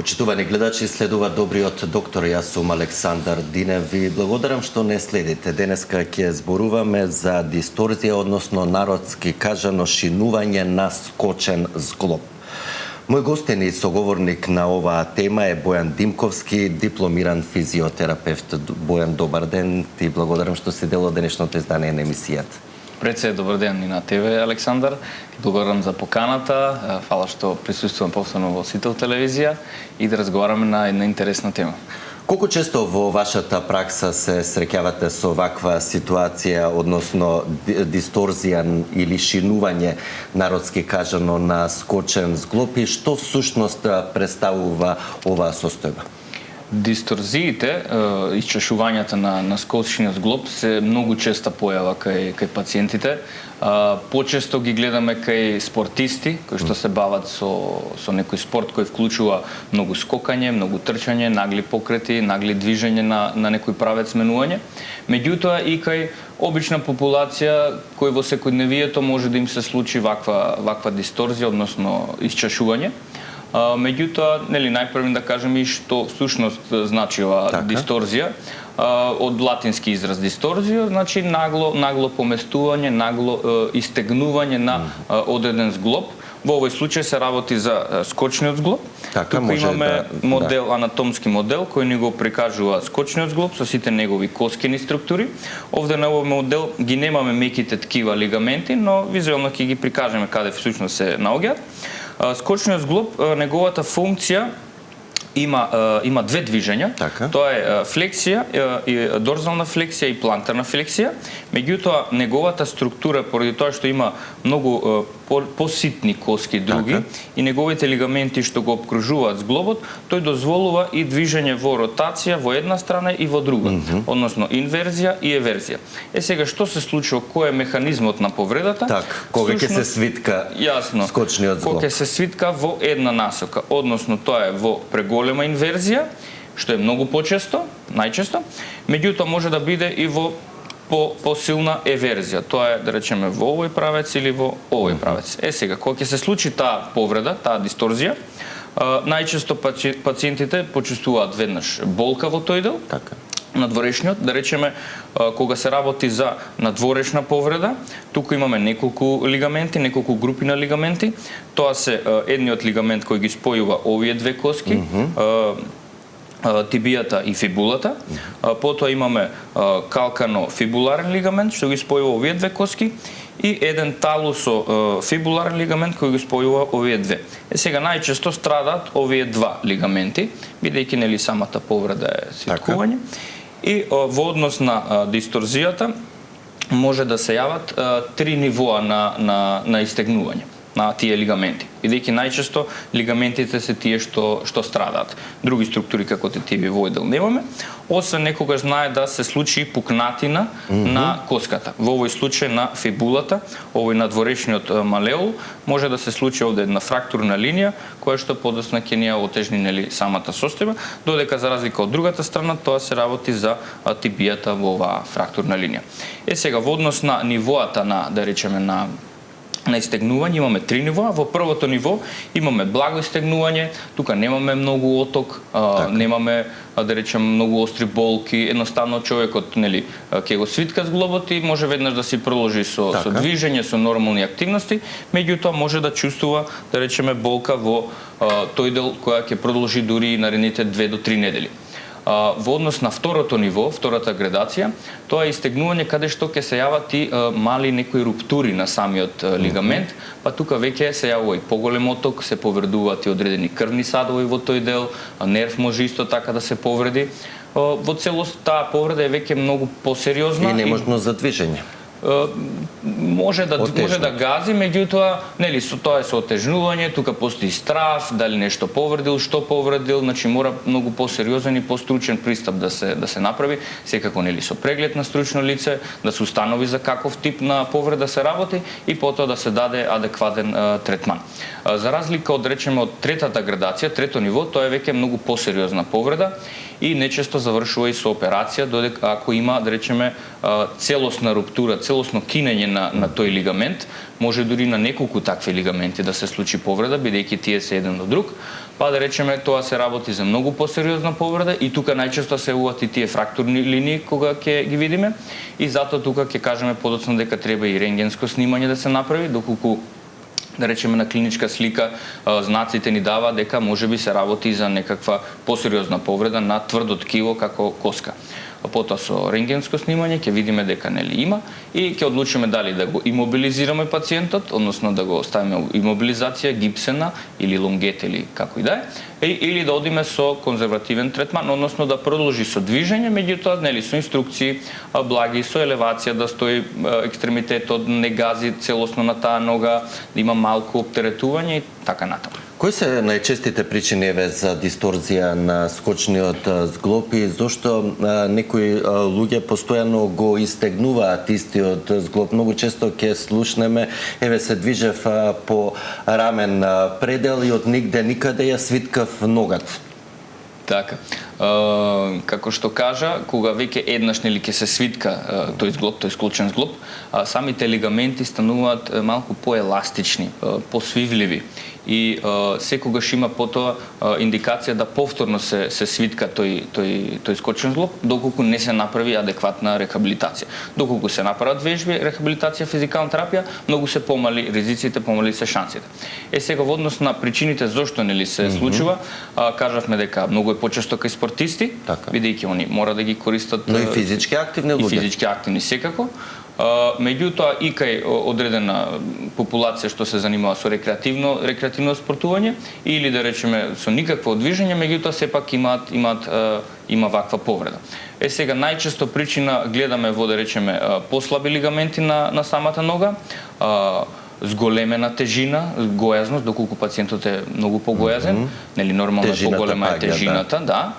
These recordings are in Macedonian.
Почитувани гледачи, следува добриот доктор. Јас сум Александар Динев. Ви благодарам што не следите. Денеска ќе зборуваме за дисторзија, односно народски кажано шинување на скочен зглоб. Мој гостен и соговорник на оваа тема е Бојан Димковски, дипломиран физиотерапевт. Бојан, добар ден. Ти благодарам што си дел од денешното издание на емисијата. Пред се, добар ден и на тебе, Александар. Благодарам за поканата. Фала што присуствувам повторно во Сител телевизија и да разговараме на една интересна тема. Колку често во вашата пракса се среќавате со ваква ситуација, односно дисторзија или шинување, народски кажано, на скочен зглоб, и што всушност представува оваа состојба? Дисторзиите, исчешувањата на скочниот зглоб се многу честа појава кај пациентите. Почесто ги гледаме кај спортисти кои што се бават со некој спорт кој вклучува многу скокање, многу трчање, нагли покрети, нагли движење на некој правец менување. Меѓутоа и кај обична популација кој во секојдневието може да им се случи ваква дисторзија, односно исчешување. Меѓутоа, најпрво да кажем и што всушност значи оваа дисторзија. Од латински израз дисторзија значи нагло поместување, нагло истегнување на одреден зглоб. Во овој случај се работи за скочниот зглоб. Тука имаме анатомски модел кој ни го прикажува скочниот зглоб со сите негови коскени структури. Овде на овој модел ги немаме меките ткива лигаменти, но визуелно ќе ги прикажеме каде всушност се наоѓаат. Скочниот зглоб, неговата функција има две движења. Тоа е флексија, дорзална флексија и плантарна флексија. Меѓутоа, неговата структура, поради тоа што има многу поситни коски други и неговите лигаменти што го обкружуваат зглобот, тој дозволува и движење во ротација во една страна и во друга, односно инверзија и еверзија. Сега што се случува, кој е механизмот на повредата? Кога ќе се свитка скочниот зглоб? Кога ќе се свитка во една насока, односно тоа е во преголема инверзија, што е многу почесто, најчесто, меѓутоа може да биде и во посилна еверзија. Тоа е, да речеме, во овој правец или во овој правец. Сега, кога ќе се случи таа повреда, таа дисторзија, најчесто пациентите почувствуваат веднаш болка во тој дел, надворешниот, да речеме, кога се работи за надворешна повреда, тука имаме неколку лигаменти, неколку групи на лигаменти. Тоа се едниот лигамент кој ги спојува овие две коски, тибијата и фибулата. Потоа имаме калкано-фибуларен лигамент што ги спојува овие две коски и еден талусо-фибуларен лигамент кој ги спојува овие две. Сега најчесто страдаат овие два лигаменти, бидејќи нели самата повреда е свиткување. И во однос на дисторзијата може да се јават три нивоа на истегнување на тие лигаменти. Бидејќи најчесто лигаментите се тие што страдаат. Други структури како тетиви во овој дел немаме, освен некогаш знае да се случи пукнатина на коската. Во овој случај на фибулата, овој надворешниот малеул, може да се случи овде една фрактурна линија која што подоцна ќе ни ја отежни самата состојба, додека за разлика од другата страна тоа се работи за тибијата во оваа фрактурна линија. Сега во однос на нивоата да речеме на истегнување имаме три нивоа. Во првото ниво имаме благо истегнување, тука немаме многу оток, немаме да речеме многу остри болки, едноставно човекот ќе го свитка зглобот и може веднаш да си продолжи со движење, со нормални активности, меѓутоа може да чувствува да речеме болка во тој дел која ќе продолжи дури наредните 2 до 3 недели. Во однос на второто ниво, втората градација, тоа е истегнување каде што ќе се јават и мали некои руптури на самиот лигамент, па тука веќе се јавува и поголем оток, се повредуваат и одредени крвни садови во тој дел, нерв може исто така да се повреди. Во целост таа повреда е веќе многу посериозна и неможност за движење. Може да гази, меѓутоа, со тоа е со отежнување, тука постои страв, дали нешто повредил, што повредил, значи мора многу посериозен и постручен пристап да се направи, секако со преглед на стручно лице, да се установи за каков тип на повреда се работи и потоа да се даде адекватен третман. За разлика од речеме од третата градација, трето ниво, тоа е веќе многу посериозна повреда и нечесто завршува и со операција, додека ако има да речеме целосна руптура, целосно кинење на тој лигамент, може дури на неколку такви лигаменти да се случи повреда, бидејќи тие се еден до друг. па да речеме тоа се работи за многу посериозна повреда и тука најчесто се јавуваат и тие фрактурни линии кога ќе ги видиме и затоа тука ќе кажеме подоцна дека треба и рентгенско снимање да се направи, доколку да речеме на клиничка слика знаците ни дава дека можеби се работи за некаква посериозна повреда на тврдо ткиво како коска. Потоа со рентгенско снимање ќе видиме дека нели има и ќе одлучиме дали да го имобилизираме пациентот, односно да го ставиме имобилизација, гипсена или лонгет или како и да е, или да одиме со конзервативен третман, односно да продолжи со движење, меѓутоа нели со инструкции благи, со елевација да стои екстремитетот, не гази целосно на таа нога, да има малку оптеретување и така натаму. Кои се најчестите причини за дисторзија на скочниот зглоб и зошто некои луѓе постојано го истегнуваат истиот зглоб? Многу често ќе слушнеме, се движев по рамен предел и од нигде никаде ја свиткав ногата. Така. Како што кажа, кога веќе еднаш нели ќе се свитка тој зглоб, тој склучен зглоб, самите лигаменти стануваат малку поеластични, посвивливи и секогаш има потоа индикација да повторно се свитка тој скочен зглоб, доколку не се направи адекватна рехабилитација. Доколку се направат вежби, рехабилитација, физикална терапија, многу се помали ризиците, помали се шансите. Сега во однос на причините зошто нели се случува, кажавме дека многу е почесто кај спортисти, бидејќи они мора да ги користат. Но и физички активни луѓе. И физички активни секако. Меѓутоа и кај одредена популација што се занимава со рекреативно спортување или да речеме со никакво движење, меѓутоа сепак има ваква повреда. Сега најчесто причина гледаме во да речеме послаби лигаменти на самата нога, зголемена тежина, гојазност, доколку пациентот е многу погојазен, нели нормално поголема е тежината, да.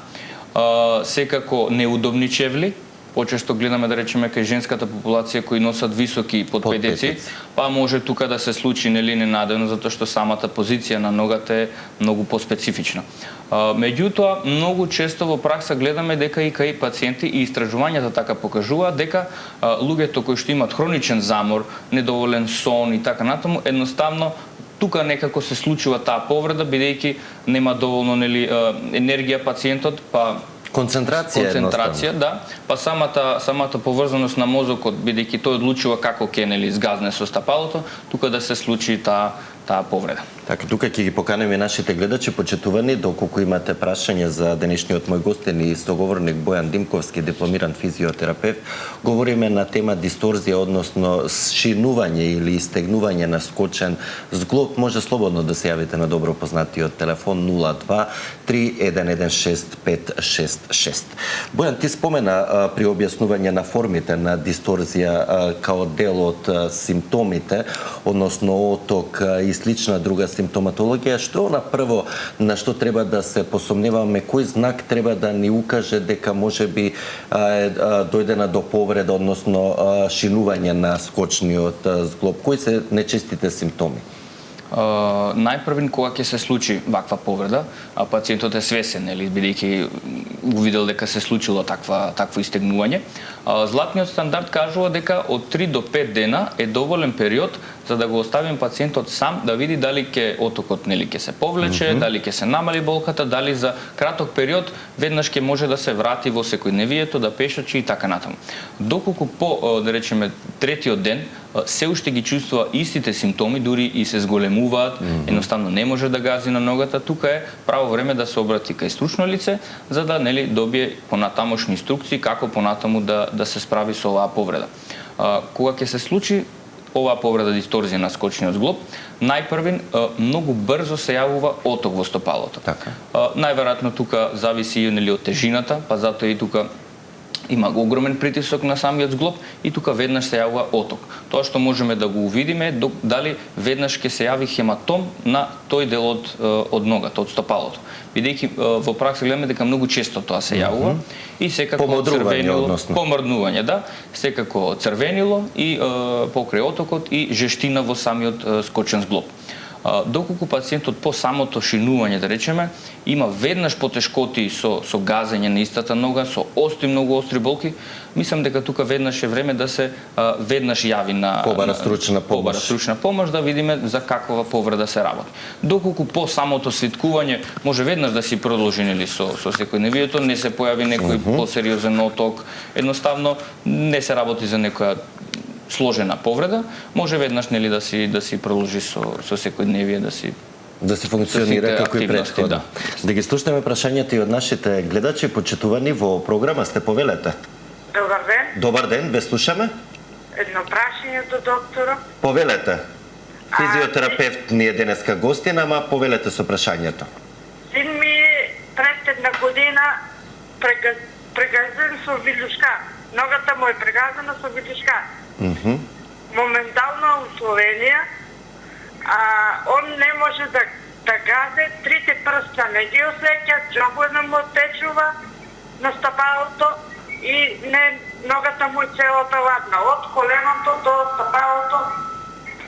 Секако неудобни чевли, почесто гледаме да речеме кај женската популација кои носат високи подпедици, па може тука да се случи нели ненадено затоа што самата позиција на ногата е многу поспецифична. Меѓутоа многу често во пракса гледаме дека и кај пациенти и истражувањата така покажуваат дека луѓето кои што имаат хроничен замор, недоволен сон и така натаму, едноставно тука некако се случува таа повреда бидејќи нема доволно нели енергија пациентот, па концентрација, да, па самата поврзаност на мозокот, бидејќи тој одлучува како ќе нели згазне со стапалото, тука да се случи таа повреда. Така, тука ќе ги поканеме нашите гледачи, почитувани, доколку имате прашање за денешниот мој гостин и соговорник Бојан Димковски, дипломиран физиотерапевт. Говориме на тема дисторзија, односно шинување или истегнување на скочен зглоб. Може слободно да се јавите на добро познатиот телефон 02 3116 566. Бојан, ти спомена при објаснување на формите на дисторзија као дел од симптомите, односно оток и слична друга симптоматологија. Што на прво на што треба да се посомневаме, кој знак треба да ни укаже дека можеби дојдена до повреда, односно шинување на скочниот зглоб? Кои се нечестите симптоми? Најпрвин кога ќе се случи ваква повреда, а пациентот е свесен, нели, бидејќи увидел дека се случило такво истегнување, златниот стандард кажува дека од 3 до 5 дена е доволен период за да го оставим пациентот сам да види дали ќе отокот нели ќе се повлече, дали ќе се намали болката, дали за краток период веднаш ќе може да се врати во секојдневието, да пешачи и така натаму. Доколку по да речеме третиот ден се уште ги чувствува истите симптоми, дури и се зголемуваат, едноставно не може да гази на ногата, тука е право време да се обрати кај стручно лице за да нели добие понатамошни инструкции како понатаму да се справи со оваа повреда. Кога ќе се случи оваа повреда дисторзија на скочниот зглоб, најпрвин многу брзо се јавува оток во стопалото. Така. Најверојатно тука зависи и нели од тежината, па затоа и тука има огромен притисок на самиот зглоб и тука веднаш се јавува оток. Тоа што можеме да го увидиме дали веднаш ќе се јави хематом на тој дел од ногата, од стопалото. Бидејќи во пракса гледаме дека многу често тоа се јавува и секако црвенило, помрднување, да, секако црвенило и покрај отокот и жештина во самиот скочен зглоб. Доколку пациентот по самото шинување, да речеме, има веднаш потешкоти со газење на истата нога, со многу остри болки, мислам дека тука веднаш е време да се веднаш јави на побара стручна помош да видиме за каква повреда се работи. Доколку по самото свиткување може веднаш да си продолжи нели со секојдневието, не се појави некој посериозен оток, едноставно не се работи за некоја сложена повреда, може веднаш нели да си продолжи со секојдневие, да се функционира како и претходно. Да ги слушнеме прашањата и од нашите гледачи, почитувани во програма сте, повелете. Добар ден. Добар ден, ве слушаме. Едно прашање до доктора. Повелете. Физиотерапевт ни е денеска гостина, ама повелете со прашањето. Син ми е пред една година прегазен со вилушка. Ногата му е прегазена со вилушка. Моментално у Словенија, он не може да газе, трите прста не ги осеќа, џобуна му течува на стапалото и ногата му е целата ладна. Од коленото до стапалото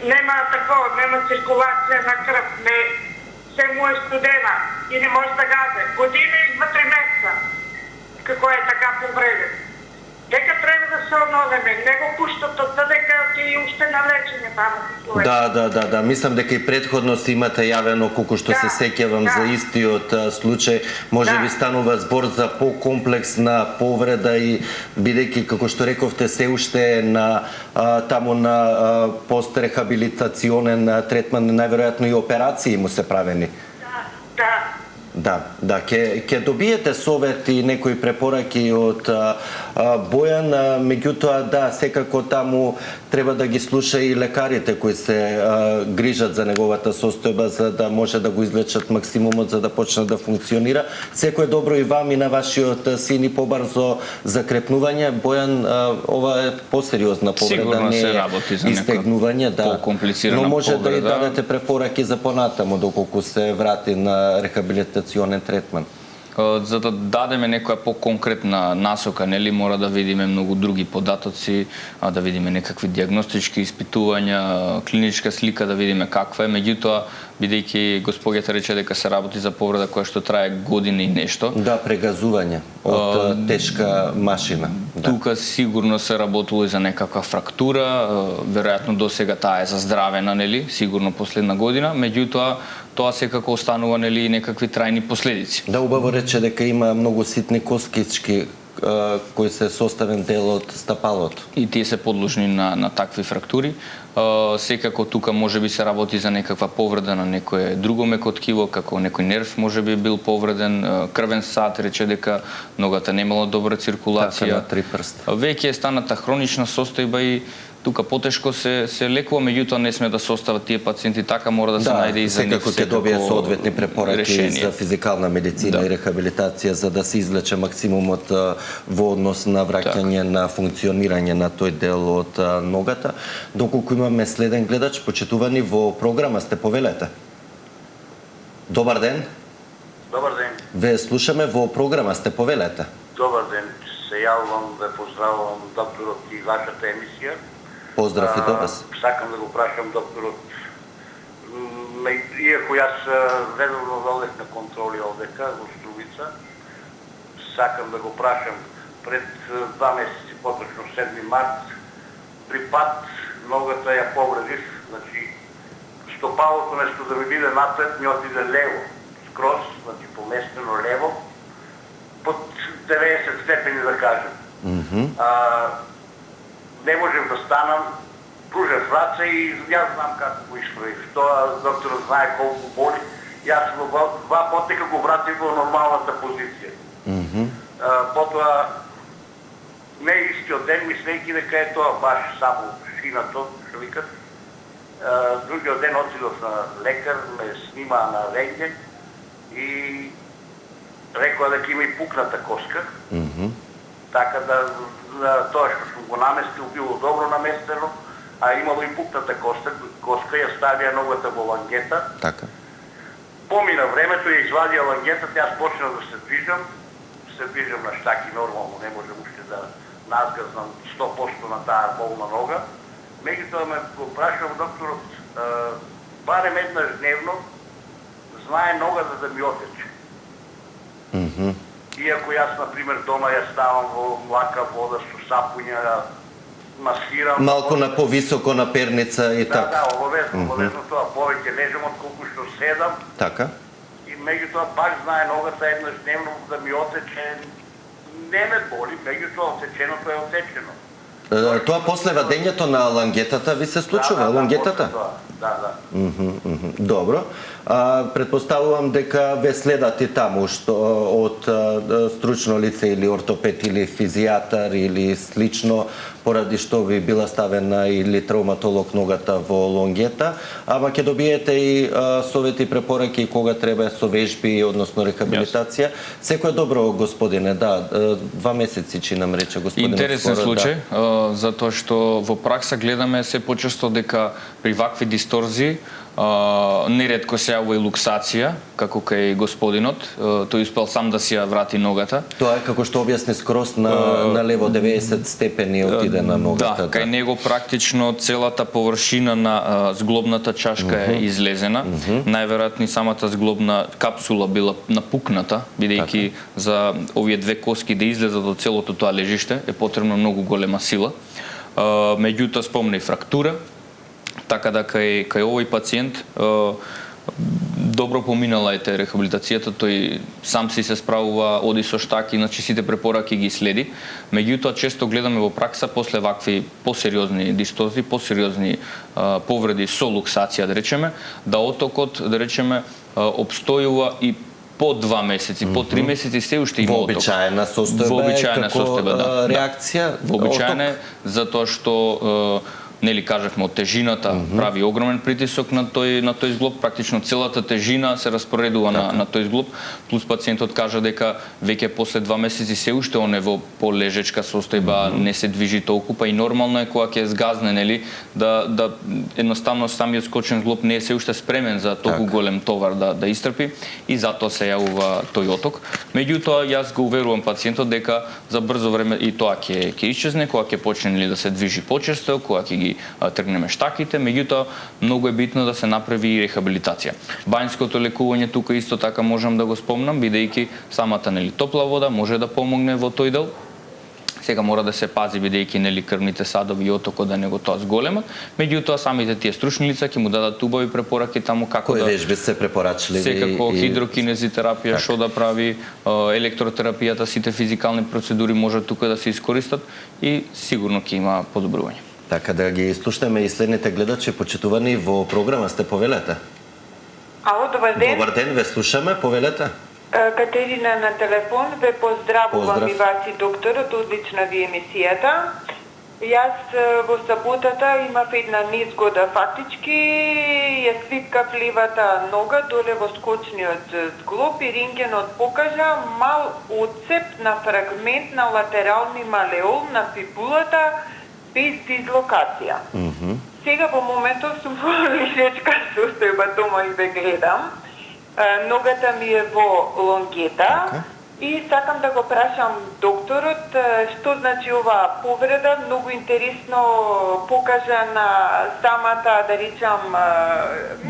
нема циркулација на крв, се му е студена и не може да газе. Година и 2-3 месеца како е така повреден. Дека треба да се одновеме, не го пуштат од дека ти уште на лечење таму. Да, мислам дека и претходно си имате јавено, колку што се сеќавам за истиот случај, може би станува збор за покомплексна повреда и бидејќи, како што рековте, се уште на таму на пострехабилитационен третман, најверојатно и операции му се правени. Да, ќе добиете совет и некои препораки од Бојан, меѓутоа секако таму треба да ги слуша и лекарите кои се грижат за неговата состојба за да може да го излечат максимумот за да почне да функционира. Секој е добро и вам и на вашиот син и побрзо закрепнување. Бојан, ова е посериозна повреда, не е истегнување, но може да и дадете препораки за понатаму доколку се врати на рехабилитационен третман. За да дадеме некоја поконкретна насока, нели мора да видиме многу други податоци, да видиме некакви дијагностички испитувања, клиничка слика, да видиме каква е. Меѓутоа, бидејќи господјата рече дека се работи за повреда која што трае години и нешто. Да, прегазување од тешка машина. Тука сигурно се работило и за некаква фрактура, веројатно до сега таа е заздравена, нели, сигурно последна година, меѓутоа тоа секако останува нели и некакви трајни последици. Да, убаво рече дека има многу ситни коскички кои се составен дел од стапалото. И тие се подложни на такви фрактури. Секако тука може би се работи за некаква повреда на некое друго меко ткиво, како некој нерв може би бил повреден, крвен сад, рече дека ногата немала добра циркулација. Така, на 3 прста. Веќе е станата хронична состојба и тука потешко се лекува, меѓутоа не сме да се остават тие пациенти така, мора да се најде и за нив секако ќе добие соодветни препораки за физикална медицина и рехабилитација за да се извлече максимумот во однос на враќање на функционирање на тој дел од ногата. Доколку имаме следен гледач, почитувани во програма сте, повелете. Добар ден. Добар ден. Ве слушаме во програма сте, повелете. Добар ден. Се јавувам да поздравувам докторот и вашата емисија. Поздрав и до вас. Сакам да го прашам докторот, иако јас редовно водев на контроли овдека во Струмица, сакам да го прашам пред 2 месеци, поточно 7 март, при пат ногата ја повредив, значи стопалото место да ми биде напред, ми отиде лево, скроз, значи поместено лево, под 90 степени да кажем. Не можем да станам, пружев раце и јас знам како го исправив. Тоа докторот знае колку боли. Јас во 2 потека го вратив во нормалната позиција. Потоа не истиот ден, мислејќи дека е тоа баш само шинато, што викат. Другиот ден отидов на лекар, ме снима на рентген и рекоа дека има и пукната коска. Така да тоа што сум го наместил било добро наместено, а имало и пукната коска, ја ставија ногата во лангета. Така. Помина времето, ја извадија лангетата, јас почнав да се движам на штаки нормално, не можем уште да назгазнам 100% на таа болна нога. Меѓутоа ме го прашав докторот, барем еднаш дневно, знае ногата да ми отече. Иако јас, например, дома ја ставам во млака вода со сапуња, масирам. Малку на повисоко на перница и така. Да, обовезно тоа, повеќе лежам отколку што седам. Така. И меѓутоа пак знае ногата еднаш дневно да ми отече. Не ме боли, меѓутоа отеченото е отечено. Тоа после вадењето на лангетата ви се случува, лангетата? Да. Добро. Предпоставувам дека ве следат и таму што од стручно лице или ортопед или физијатар или слично, поради што ви била ставена или травматолог ногата во лонгета, ама ќе добиете и совети и препораки кога треба со вежби, односно рехабилитација. Секој добро, господине, 2 месеци чи нам рече господинот. Интересен случај, затоа што во пракса гледаме се почесто дека при вакви дисторзии неретко се јавува и луксација, како кај господинот, тој успел сам да си ја врати ногата. Тоа е како што објасни скрос на лево 90 степени отиде на ногата. Да, кај него практично целата површина на зглобната чашка е излезена. Најверојатно самата зглобна капсула била напукната, бидејќи за овие две коски да излезат од целото тоа лежиште е потребно многу голема сила. Меѓутоа спомна и фрактура, така да кај овој пациент добро поминала е рехабилитацијата, тој сам си се справува, оди со штаки, значи сите препораки ги следи. Меѓутоа често гледаме во пракса после вакви посериозни дисторзии, посериозни повреди со луксација, да речеме, да отокот, да речеме, обстојува и по 2 месеци, по 3 месеци се уште има оток. Вообичаена состојба, да. Реакција? Вообичаена, затоа што нели кажавме од тежината прави огромен притисок на тој зглоб, практично целата тежина се распоредува на тој зглоб, плюс пациентот кажа дека веќе после 2 месеци се уште он е во полежечка состојба, не се движи толку, па и нормално е кога ќе згазне, нели, да едноставно самиот скочен зглоб не е се уште спремен за толку голем товар да истрпи и затоа се јавува тој оток. Меѓутоа јас го уверувам пациентот дека за брзо време и тоа ќе исчезне, кога ќе почне да се движи почесто, кога ќе ги тргнеме штаките, меѓутоа многу е битно да се направи и рехабилитација. Бањското лекување тука исто така можам да го спомнам, бидејќи самата нели топла вода може да помогне во тој дел. Сега мора да се пази бидејќи нели крвните садови и отокот да не го тоа зголемат, меѓутоа самите тие стручни лица ќе му дадат убави препораки таму како кои вежби се препорачливи. Секако хидрокинезитерапија, што да прави, електротерапијата, сите физикални процедури може тука да се искористат и сигурно ќе има подобрување. Така да ги слушнеме и следните гледачи, почитувани во програма сте, повелете. Ало, добар ден. Добар ден, ве слушаме, повелете. Катерина на телефон, ве поздравувам и вас и докторот, одлична ви емисијата. Јас во саботата имав една незгода фактички, ја свикав левата нога доле во скочниот зглоб и рентгенот покажа мал отцеп на фрагмент на латерални малеол на фибулата без дислокација. Сега во моментот сум во лежечка состојба дома и ве гледам. Ногата ми е во лонгета и сакам да го прашам докторот што значи оваа повреда. Многу интересно покажа на самата, да речам,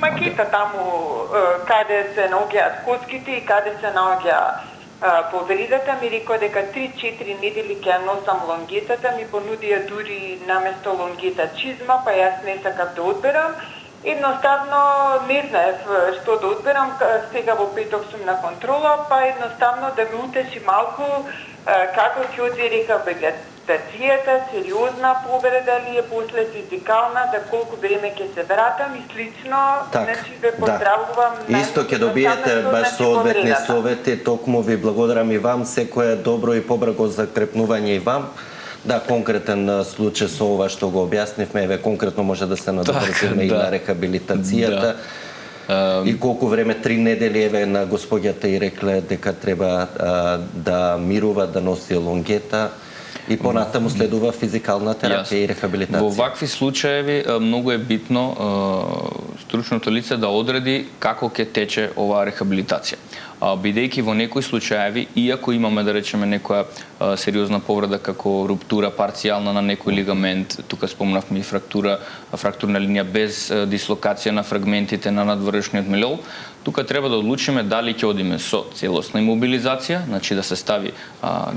макета таму каде се наоѓаат коските и каде се наоѓа повредата. Ми рекоа дека 3-4 недели ќе носам лонгетата, ми понудија дури наместо лонгета чизма, па јас не сакав да одберам. Едноставно не знаев што да одберам, сега во петок сум на контрола, па едноставно да ме утеши малку како ќе оди рехабилитацијата, сериозна повреда ли е, после физикална, за колку време ќе се вратам и слично. Значи ве поздравувам. Исто ќе добиете баш соодветни совети, токму ви благодарам и вам, секое добро и побраго закрепнување и вам. Да, конкретен случај со ова што го објаснивме, еве конкретно може да се надобрзиме и на рехабилитацијата. И колку време, 3 недели, еве на господјата и рекле дека треба да мирува, да носи лонгета. И понатаму следува физикална терапија и рехабилитација. Во вакви случаеви многу е битно стручното лице да одреди како ќе тече оваа рехабилитација. Бидејќи во некои случаеви, иако имаме да речеме некоја сериозна повреда како руптура парцијална на некој лигамент, тука спомнавме и фрактурна линија без дислокација на фрагментите на надвршниот мелол, тука треба да одлучиме дали ќе одиме со целосна имобилизација, значи да се стави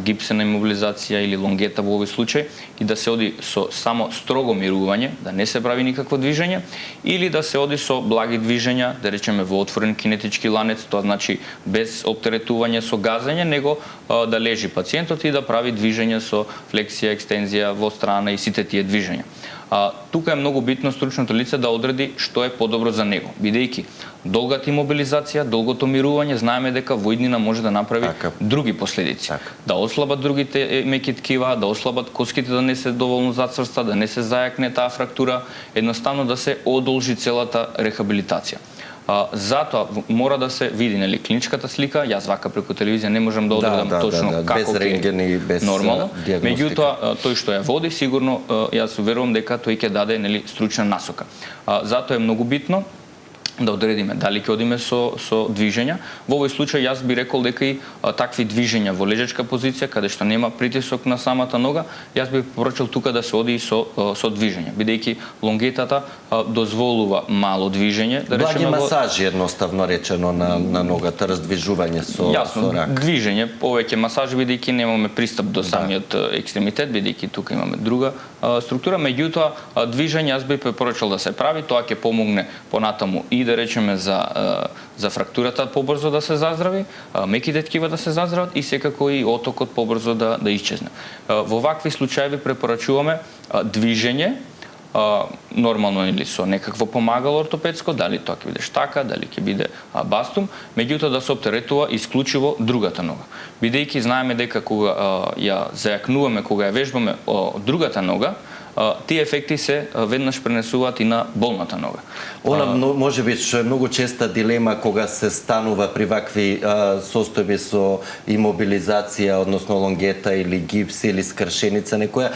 гипсена имобилизација или лонгета во овој случај и да се оди со само строго мирување, да не се прави никакво движење, или да се оди со благи движења, да речеме во отворен кинетички ланец, тоа значи без оптеретување со газење, него да лежи пациентот и да прави движење со флексија, екстензија во страна и сите тие движења. Тука е многу битно стручното лице да одреди што е подобро за него, бидејќи долгата имобилизација, долгото мирување, знаеме дека во иднина може да направи други последици. Да ослабат другите меки ткива, да ослабат коските да не се доволно зацрста, да не се зајакне таа фрактура, едноставно да се одолжи целата рехабилитација. Затоа мора да се види нели клиничката слика, јас вака преку телевизија не можам да одредам точно како ќе нормално. Меѓутоа тој што ја води сигурно јас верувам дека тој ќе даде нели стручна насока. Затоа е многу битно да одредиме дали ќе одиме со движења. Во овој случај јас би рекол дека и такви движења во лежачка позиција каде што нема притисок на самата нога, јас би препорачал тука да се оди и со движење, бидејќи лонгетата дозволува мало движење, да речеме масажи едноставно речено на ногата, раздвижување со рак. Движење, повеќе масажи бидејќи немаме пристап до самиот екстремитет, бидејќи тука имаме друга структура, меѓутоа движење јас би препорачал да се прави, тоа ќе помогне понатаму и да речеме за фрактурата побрзо да се заздрави, меките ткива да се заздрават и секако и отокот побрзо да исчезне. Во вакви случаи препорачуваме движење, нормално или со некакво помагало ортопедско, дали тоа ќе биде штака, дали ќе биде бастум, меѓутоа да се оптеретува исклучиво другата нога. Бидејќи знаеме дека кога ја зајакнуваме, кога ја вежбаме другата нога, тие ефекти се веднаш пренесуваат и на болната нога. Она можеби што е многу честа дилема кога се станува при вакви состојби со имобилизација, односно лонгета или гипс или скршеница некоја,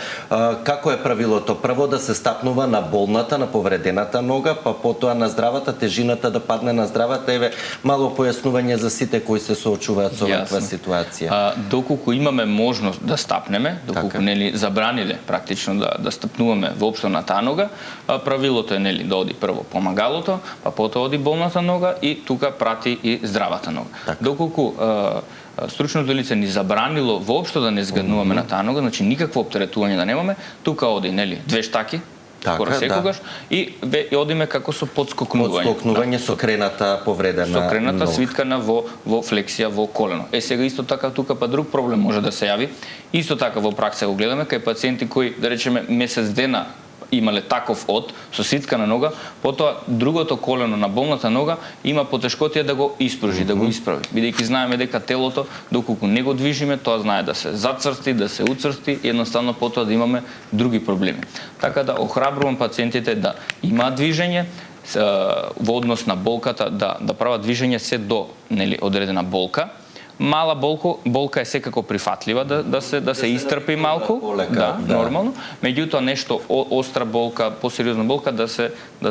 како е правилото? Прво да се стапнува на болната, на повредената нога, па потоа на здравата, тежината да падне на здравата. Еве мало појаснување за сите кои се соочуваат со ваква ситуација. Доколку имаме можност да стапнеме, доколку нели забраниле практично да стапнуваме воопшто на таа нога, правилото е нели да оди прво помагалото, па потоа оди болната нога и тука прати и здравата нога. Доколку стручното лице ни забранило воопшто да не згаднуваме на таа нога, значи никакво оптеретување да немаме, тука оди нели две штаки, скоро секогаш, и одиме како со подскокнување. Подскокнување со крената повредена. Со крената свиткана во флексија во колено. Сега исто така тука па друг проблем може да се јави. Исто така во пракса го гледаме кај пациенти кои да речеме месец дена имале таков со свиткана нога, потоа другото колено на болната нога има потешкотија да го испружи, да го исправи. Бидејќи знаеме дека телото доколку не го движиме, тоа знае да се зацрсти, да се уцрсти и едноставно потоа да имаме други проблеми. Така да охрабрувам пациентите да имаат движење во однос на болката, да прават движење се до нели одредена болка. Мала болка е секако прифатлива да се истрпи малку, нормално. Меѓутоа нешто остра болка, посериозна болка да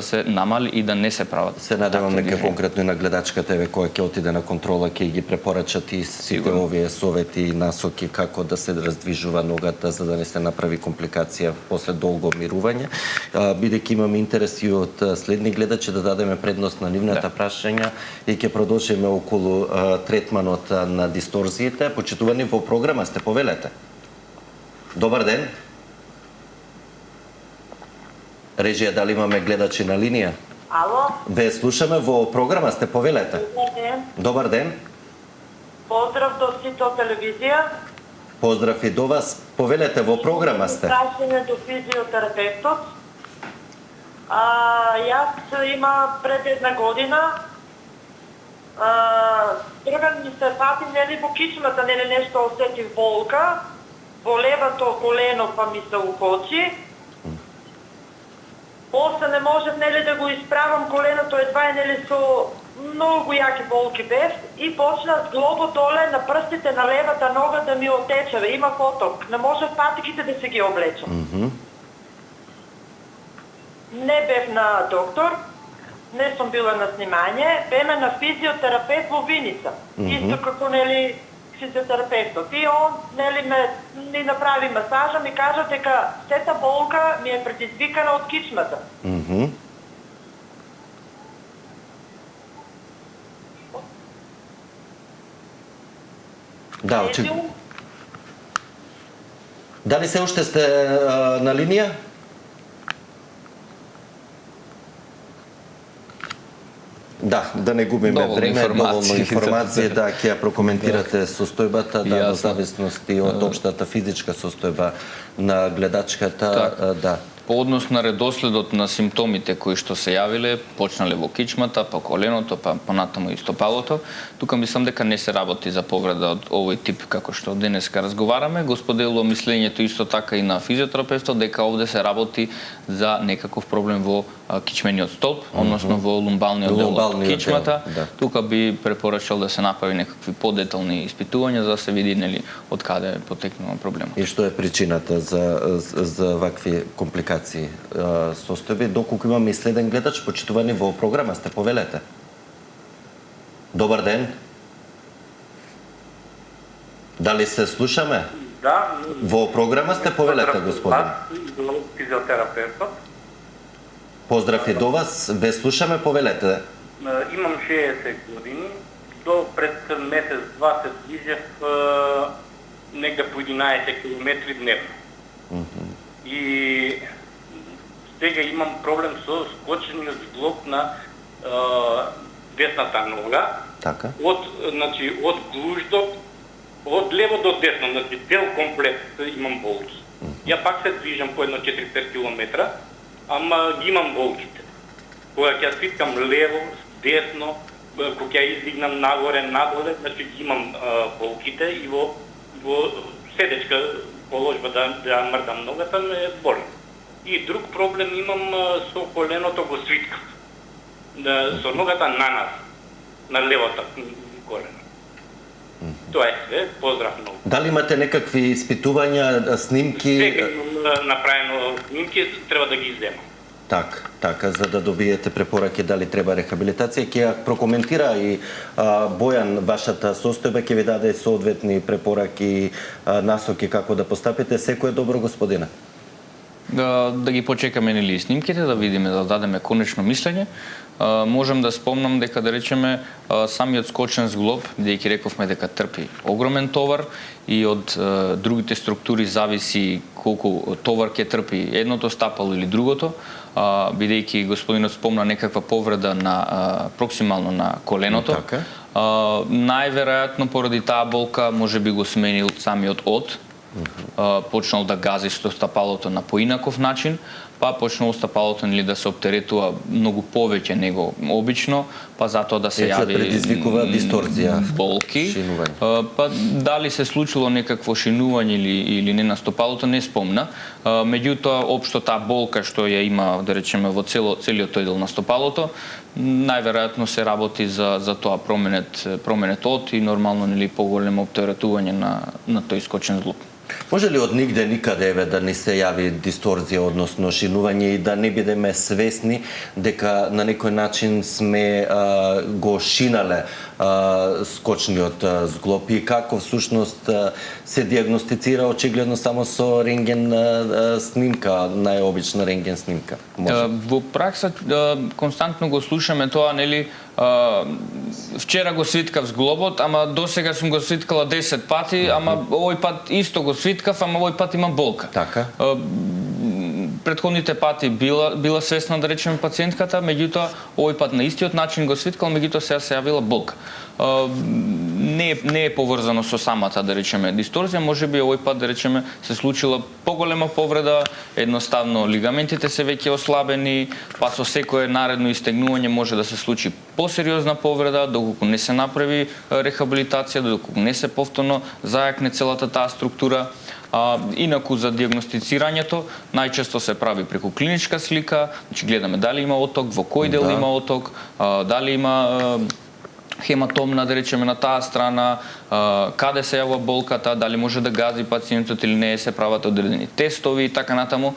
се намали и да не се прават. Се надевам нека конкретно и на гледачката еве која ќе отиде на контрола ќе ги препорачат и сите овие совети и насоки како да се раздвижува ногата за да не се направи компликација после долго мирување. Бидејќи имаме интерес и од следни гледачи да дадеме предност на нивната прашања и ќе продолжиме околу третманот на дисторзиите. Почитувани во програма сте, повелете. Добар ден. Режија, дали имаме гледачи на линија? Ало? Ве слушаме, во програма сте, повелете. Добар ден. Поздрав до сите од телевизија. Поздрав и до вас. Повелете, во програма сте. Прашање до физиотерапевтот. Јас има пред една година тргам ми се пати, нели во кичмата, нели нешто осетив болка, во левото колено па ми се укочи. После не можев нели да го исправам коленото, едва е нели со многу јаки болки бев и почна зглобо доле на прстите на левата нога да ми отече, има поток. Не можев патиките да се ги облечам. Не бев на доктор, не сум била на снимање, беме на физиотерапевт во Виница. Исто како нели физиотерапевтот. И он нели ми направи масажа, ми кажа дека сета болка ми е предизвикана од кичмата. Да, дали се уште сте на линија? Да не губиме време, доволно информација, да, ќе ја прокоментирате состојбата, да, во зависност и од општата физичка состојба на гледачката, да. По однос на редоследот на симптомите кои што се јавиле, почнале во кичмата, па коленото, па понатаму и стопалото, тука мислам дека не се работи за повреда од овој тип како што денеска разговараме. Го споделува мислењето исто така и на физиотерапевтот дека овде се работи за некаков проблем во кичмениот столб, односно во лумбалниот дел од кичмата. Тука би препорачал да се направи некакви подетални испитувања за да се види нели од каде потекнува проблемот. И што е причината за вакви компликации? Состојби, доколку имаме и следен гледач, почитувани во програма сте, повелете. Добар ден. Дали се слушаме? Да. Во програма сте, повелете, господин. Физиотерапевтот. Поздрав и до вас. Ве слушаме, повелете. Имам 60 години. До пред месец-два се движев негде по 11 километри дневно. И сега имам проблем со скочениот зглоб на десната нога. Така. Од глуждот, од лево до десно, значи цел комплет имам болки. Ја пак се движам по едно 4-5 километра, ама ги имам болките. Кога ќе свиткам лево, десно, кога ќе издигнам нагоре, значи ги имам болките и во седечка положба да мрдам ногата ме боли. И друг проблем имам со коленото, го свиткав. Со ногата на нас, на левата колено. Тоа е све, поздрав многу. Дали имате некакви испитувања, снимки? Сега имам направено снимки, треба да ги изземам. Така, за да добиете препораки дали треба рехабилитација. Ќе ја прокоментира и Бојан вашата состојба, ќе ви даде соодветни препораки, насоки како да постапите. Секој е добро, господине. Да ги почекаме нели снимките, да видиме, да дадеме конечно мислење. Можам да спомнам дека да речеме самиот скочен зглоб, бидејќи рековме дека трпи огромен товар и од другите структури зависи колку товар ќе трпи едното стапало или другото, бидејќи господинот спомна некаква повреда на проксимално на коленото. Најверојатно поради таа болка можеби го сменил самиот од, почнал да гази со стапалото на поинаков начин, па почнало стапалото нели да се оптеретува многу повеќе него обично, па затоа да се јави предизвикува дисторзија, болки. Па дали се случило некакво шинување или не на стопалото не спомна. Меѓутоа општо таа болка што ја има да речеме во целиот тој дел на стопалото, најверојатно се работи за тоа променет од и нормално нели поголемо оптеретување на тој скочен зглоб. Може ли од нигде никаде да ни се јави дисторзија, односно шинување и да не бидеме свесни дека на некој начин сме го шинале скочниот зглоб и како всушност се диагностицира очигледно само со рентген снимка, најобична рентген снимка? Во пракса константно го слушаме тоа, нели, вчера го свиткав зглобот, ама досега сум го свиткала 10 пати, ама овој пат исто го свиткав, ама овој пат имам болка. Така. Предходните пати била свесна да речеме пациентката, меѓутоа овој пат на истиот начин го свиткал, меѓутоа сега се јавила болка. Не е поврзано со самата да речеме дисторзија, можеби овој пат да речеме се случила поголема повреда, едноставно лигаментите се веќе ослабени, па со секое наредно истегнување може да се случи посериозна повреда, доколку не се направи рехабилитација, доколку не се повторно зајакне целата таа структура. Инаку за диагностицирањето најчесто се прави преку клиничка слика, значи гледаме дали има оток, во кој дел има оток, дали има хематомна, да речеме, на таа страна, каде се јавува болката, дали може да гази пациентот или не, се прават одредени тестови и така натаму.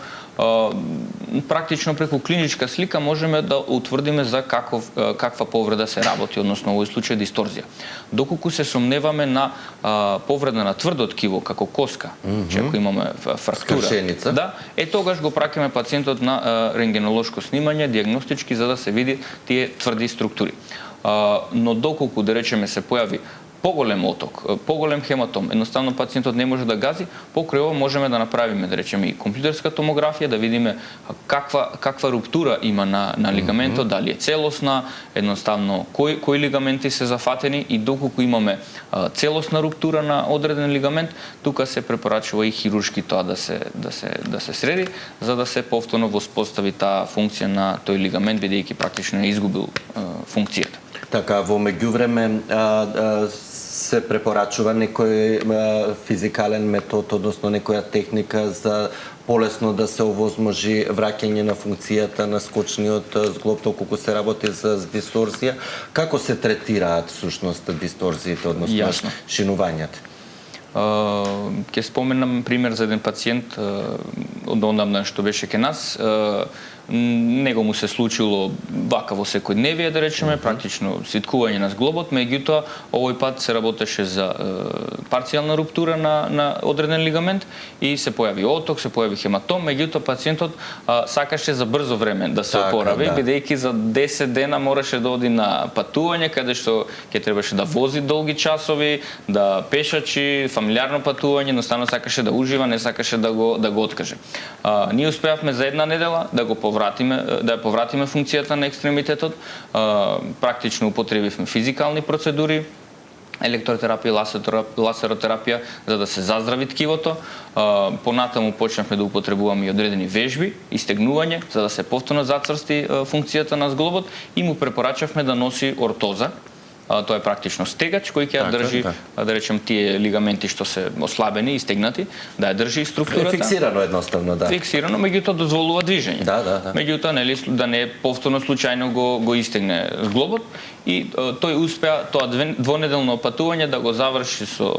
Практично преку клиничка слика можеме да утврдиме за каква повреда се работи, односно во овој случај дисторзија. Доколку се сомневаме на повреда на тврдо ткиво како коска, че ако имаме фрактура, да, тогаш го праќаме пациентот на рентгенолошко снимање, диагностички, за да се види тие тврди структури. Но доколку, да речеме, се појави поголем оток, поголем хематом, едноставно пациентот не може да гази, покрај ова можеме да направиме, да речеме, и компјутерска томографија, да видиме каква руптура има на лигаментот, дали е целосна, едноставно кои лигаменти се зафатени, и доколку имаме целосна руптура на одреден лигамент, тука се препорачува и хируршки тоа да се среди, за да се повторно воспостави таа функција на тој лигамент, бидејќи практично е изгубил функцијата. Така, во меѓувреме се препорачува некој физикален метод, односно некоја техника за полесно да се овозможи враќање на функцијата на скочниот зглоб, доколку се работи за дисторзија. Како се третираат всушност дисторзиите, односно шинувањата? Ќе споменам пример за еден пациент од одамна што беше ке нас. Него му се случило вака во секојдневие, да речеме, практично ситкување на зглобот, меѓутоа овој пат се работеше за парцијална руптура на одреден лигамент и се појави оток, се појави хематом, меѓутоа пациентот сакаше за брзо време да се опорави, бидејќи за 10 дена мораше да оди на патување, каде што ќе требаше да вози долги часови, да пешачи, фамилиарно патување, едноставно сакаше да ужива, не сакаше да го откаже. Ние успеавме за една недела да ја повратиме функцијата на екстремитетот. Практично употребивме физикални процедури, електротерапија, лазеротерапија, за да се заздрави ткивото. Понатаму почнавме да употребуваме и одредени вежби, истегнување, за да се повторно зацрсти функцијата на зглобот, и му препорачавме да носи ортоза. Тоа е практично стегач кој ќе ја држи, да речем, тие лигаменти што се ослабени и стегнати, да ја држи структурата. Фиксирано едноставно, да. Фиксирано, меѓутоа дозволува движење. Меѓутоа, нели, да не повторно случајно го истегне зглобот, и тој успеа тоа двонеделно патување да го заврши со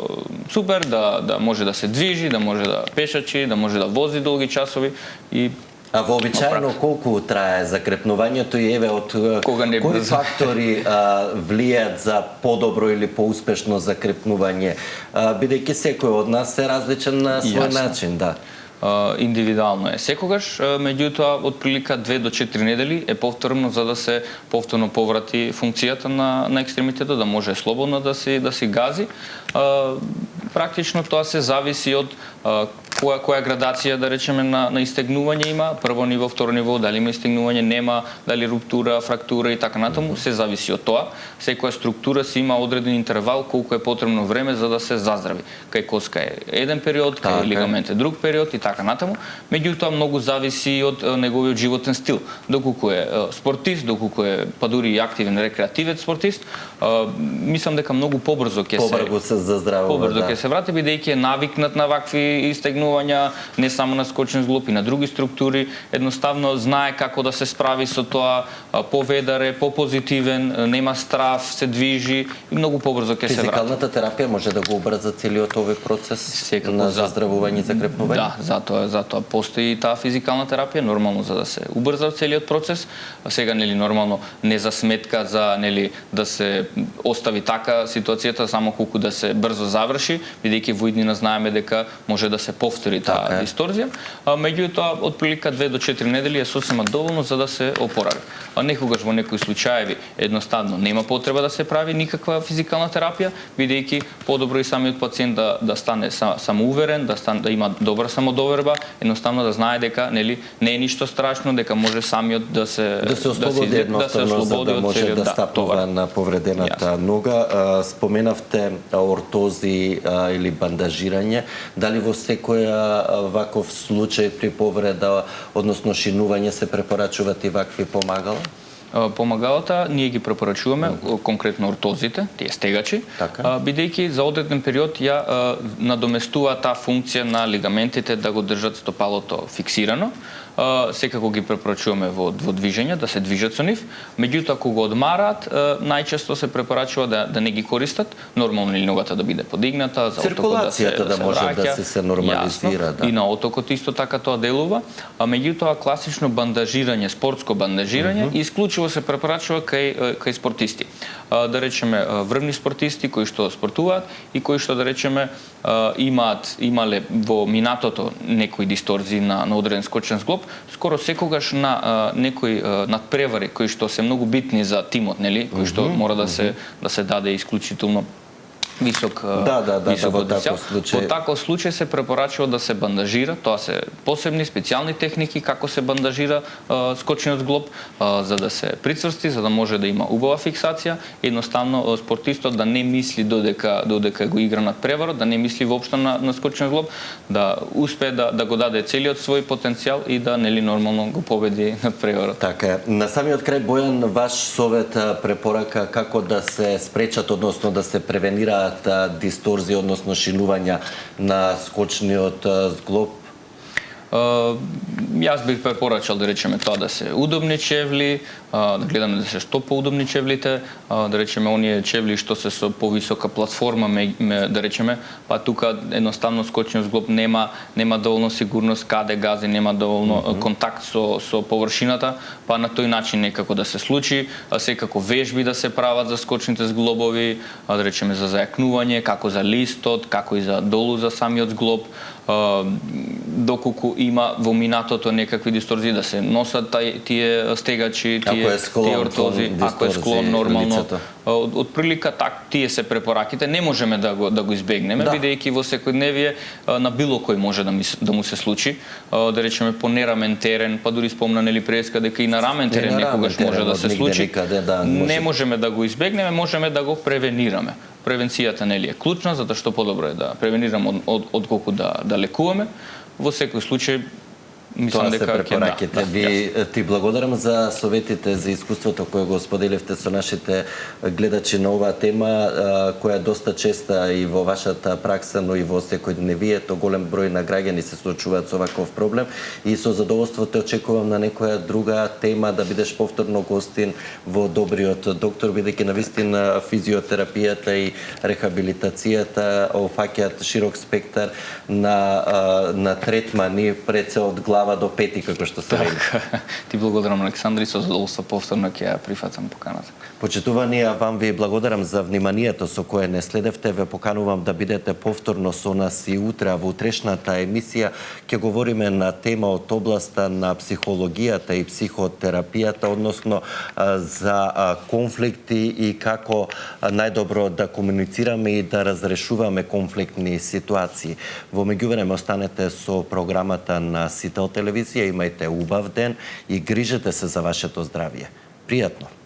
супер, да може да се движи, да може да пешачи, да може да вози долги часови и А вообичаено колку трае закрепнувањето и еве од кои фактори влијаат за подобро или поуспешно закрепнување, бидејќи секој од нас е различен на свој начин, да. Индивидуално е секогаш, меѓутоа од прилика 2 до 4 недели е повторно, за да се повторно поврати функцијата на екстремитетот, да може слободно да си гази. Практично тоа се зависи од која градација, да речеме, на истегнување има, прво ниво, второ ниво, дали има истегнување, нема, дали руптура, фрактура и така натаму, се зависи од тоа. Секоја структура си има одреден интервал колку е потребно време за да се заздрави. Кај коска е еден период, кај лигамент е друг период и така натаму. Меѓутоа многу зависи од неговиот животен стил. Доколку е спортист, доколку е па дури и активен рекреативен спортист, мислам дека многу побрзо ќе се врати, бидејќи е навикнат на вакви истегнувања, не само на скочен зглоб и на други структури, едноставно знае како да се справи со тоа, поведар е, попозитивен, нема страв, се движи и многу побрзо ќе се врати. Физикалната терапија може да го обрза целиот овој процес на заздравување и закрепнување? Да, затоа постои таа физикална терапија, нормално за да се убрза целиот процес. Сега, нели, нормално не за сметка за, нели, да се остави така ситуацијата само колку да се брзо заврши, бидејќи во иднина знаеме дека може да се повтори таа дисторзија. Меѓутоа, од прилика 2 до 4 недели е сосема доволно за да се опорави. Некогаш во некои случаеви едноставно нема потреба да се прави никаква физикална терапија, бидејќи подобро и самиот пациент да стане самоуверен, да има добра самодоверба, едноставно да знае дека, нели, не е ништо страшно, дека може самиот да се ослободи едноставно, за да може да стапува на повредената нога. Споменавте ортози или бандажирање. Дали во секоја ваков случај при повреда, односно шинување, се препорачуваат и вакви помагала? Помагалата ние ги препорачуваме, конкретно ортозите, тие стегачи, Така. бидејќи за одреден период ја надоместува таа функција на лигаментите да го држат стопалото фиксирано. Секако ги препорачуваме во движење, да се движат со нив. Меѓутоа, кога го одмараат, најчесто се препорачува да не ги користат, нормално ногата да биде подигната, за отокот Циркулацијата да може враќа. да се нормализира. Јасно. И на отокот исто така тоа делува, а меѓутоа класично бандажирање, спортско бандажирање, исклучиво се препорачува кај спортисти. Да речеме врвни спортисти кои што спортуваат и кои што да речеме имале во минатото некои дисторзии на одреден скочен зглоб, скоро секогаш на некои надпревари кои што се многу битни за тимот, нели, кои што мора да се даде исклучително висок потенцијал. Во таков случај се препорачува да се бандажира, тоа се посебни специјални техники како се бандажира скочниот зглоб, за да се прицврсти, за да може да има убава фиксација, едноставно спортистот да не мисли додека го игра над преварот, да не мисли воопшто на скочниот зглоб, да успее да го даде целиот свој потенцијал и да нели нормално го победи над преварот. Така, на самиот крај Бојан, ваш совет, препорака како да се спречат, односно да се превенираат дисторзија, односно шинувања на скочниот зглоб? Јас бих препорачал да речеме тоа да се удобни чевли, да гледаме да се што поудобни чевлите, да речеме оние чевли што се со повисока платформа, да речеме, па тука едноставно скочниот зглоб нема доволно сигурност каде гази, нема доволно контакт со површината, па на тој начин некако да се случи, секако вежби да се прават за скочните зглобови, да речеме за зајакнување, како за листот, како и за долу за самиот зглоб, доколку има во минатото некакви дисторзии да се носат тие стегачи, тие ортози, ако е склон нормално. Од прилика тие се препораките, не можеме да го избегнеме, бидејќи во секојдневие на било кој може да му се случи, да речеме по нерамен терен, па дури спомна нели преска дека и на рамен терен некогаш може да се случи. Не можеме да го избегнеме, можеме да го превенираме. Превенцијата нели е клучна, затоа што подобро е да превенираме отколку да лекуваме. Во секој случај мислам дека препораките. Ти благодарам за советите, за искуството кое го споделивте со нашите гледачи на оваа тема, која е доста честа и во вашата пракса, но и во секојдневието. Голем број на граѓани се соочуваат со ваков проблем и со задоволство те очекувам на некоја друга тема да бидеш повторно гостин во Добриот доктор, бидејќи навистина физиотерапијата и рехабилитацијата опфаќаат широк спектар на третмани пред се од глава до пети, како што се вели. Ти благодарам, Александри, со задоволство повторно ќе ја прифатам поканата. Почитувани, вам ви благодарам за вниманието со кое не следевте. Ве поканувам да бидете повторно со нас и утре. Во утрешната емисија ќе говориме на тема од областа на психологијата и психотерапијата, односно за конфликти и како најдобро да комуницираме и да разрешуваме конфликтни ситуации. Во меѓувреме останете со програмата на Сител телевизија, имајте убав ден и грижете се за вашето здравје. Пријатно!